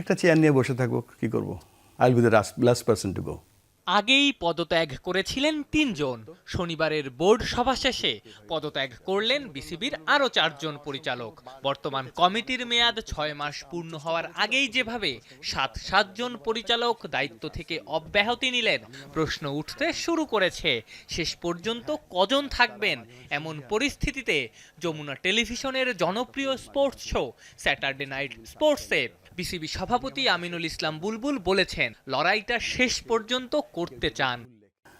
একটা চেয়ার নিয়ে বসে থাকবো, কি করব? I will be the last person to go. আগেই পদত্যাগ করেছিলেন ৩ জন। শনিবারের বোর্ড সভা শেষে পদত্যাগ করলেন বিসিবির আরও ৪ জন পরিচালক। বর্তমান কমিটির মেয়াদ ৬ মাস পূর্ণ হওয়ার আগেই যেভাবে ৭ জন পরিচালক দায়িত্ব থেকে অব্যাহতি নিলেন, প্রশ্ন উঠতে শুরু করেছে শেষ পর্যন্ত কজন থাকবেন। এমন পরিস্থিতিতে যমুনা টেলিভিশনের জনপ্রিয় স্পোর্টস শো স্যাটারডে নাইট স্পোর্টসে বিসিবি সভাপতি আমিনুল ইসলাম বুলবুল বলেছেন, লড়াইটা শেষ পর্যন্ত করতে চান।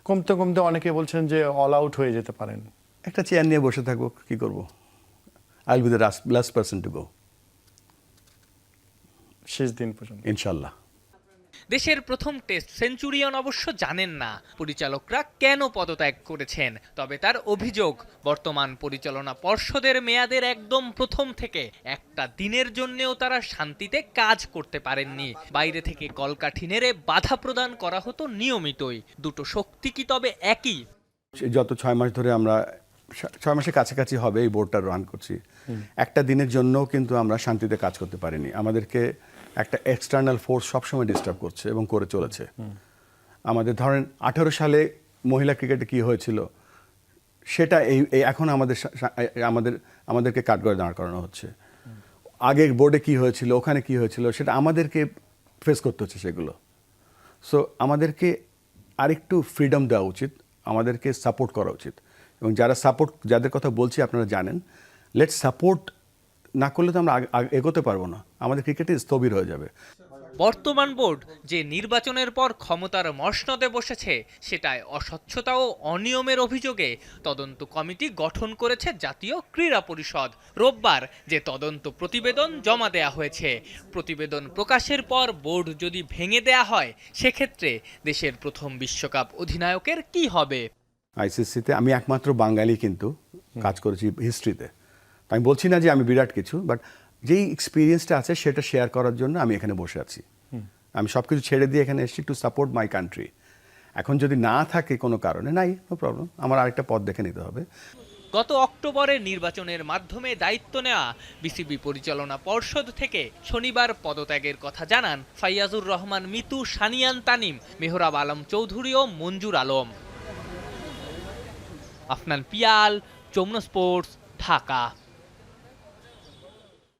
কমতে কমতে অনেকে বলছেন যে অল আউট হয়ে যেতে পারেন। একটা চেয়ার নিয়ে বসে থাকবো, কি করব? I will be the last person to go. শেষ দিন পর্যন্ত ইনশাল্লাহ। দেশের প্রথম টেস্ট সেঞ্চুরিয়ান অবশ্য জানেন না পরিচালকরা কেন পদত্যাগ করেছেন। তবে তার অভিযোগ, বর্তমান পরিচালনা পর্ষদের মেয়াদের একদম প্রথম থেকে একটা দিনের জন্যেও তারা শান্তিতে কাজ করতে পারেননি। বাইরে থেকে কলকাঠি নেড়ে বাধা প্রদান করা হতো নিয়মিতই। দুটো শক্তি কি তবে একই? যত ৬ মাস ধরে আমরা ৬ মাসের কাছাকাছি হবে এই বোর্ডটা রান করছি, একটা দিনের জন্যও কিন্তু আমরা শান্তিতে কাজ করতে পারিনি। আমাদেরকে একটা এক্সটার্নাল ফোর্স সবসময় ডিস্টার্ব করছে এবং করে চলেছে। আমাদের ধরেন ১৮ সালে মহিলা ক্রিকেটে কি হয়েছিল সেটা এই এখন আমাদেরকে কাঠগড়ায় দাঁড় করানো হচ্ছে। আগে বোর্ডে কি হয়েছিল, ওখানে কি হয়েছিল, সেটা আমাদেরকে ফেস করতে হচ্ছে সেগুলো। সো আমাদেরকে আরেকটু ফ্রিডম দেওয়া উচিত, আমাদেরকে সাপোর্ট করা উচিত। এবং যাদের কথা বলছি আপনারা জানেন, লেটস সাপোর্ট না করলে তো আমরা এগোতে পারবো না, আমাদের ক্রিকেটে স্থবির হয়ে যাবে। বর্তমান বোর্ড যে নির্বাচনের পর ক্ষমতার মসনদে বসেছে, সেটায় অস্বচ্ছতা ও অনিয়মের অভিযোগে তদন্ত কমিটি গঠন করেছে জাতীয় ক্রীড়া পরিষদ। রোববার যে তদন্ত প্রতিবেদন জমা দেয়া হয়েছে, প্রতিবেদন প্রকাশের পর বোর্ড যদি ভেঙে দেয়া হয়, সেক্ষেত্রে দেশের প্রথম বিশ্বকাপ অধিনায়কের কি হবে? আইসিসিতে আমি একমাত্র বাঙালি কিন্তু কাজ করেছি হিস্ট্রিতে। আমি বলছি না যে আমি বিরাট কিছু, বাট যেই এক্সপিরিয়েন্সটা আছে সেটা শেয়ার করার জন্য আমি এখানে বসে আছি। আমি সব কিছু ছেড়ে দিয়ে এখানে এসেছি টু সাপোর্ট মাই কান্ট্রি। এখন যদি না থাকে কোনো কারণে, নাই, নো প্রবলেম, আমার আরেকটা পথ দেখে নিতে হবে। গত অক্টোবরে নির্বাচনের মাধ্যমে দায়িত্ব নেওয়া বিসিবি পরিচালনা পর্ষদ থেকে শনিবার পদত্যাগের কথা জানান ফাইয়াজুর রহমান মিতু, সানিয়ান তানিম, মেহরাব আলম চৌধুরী ও মঞ্জুর আলম। আফনান পিয়াল, যমুনা স্পোর্টস, ঢাকা।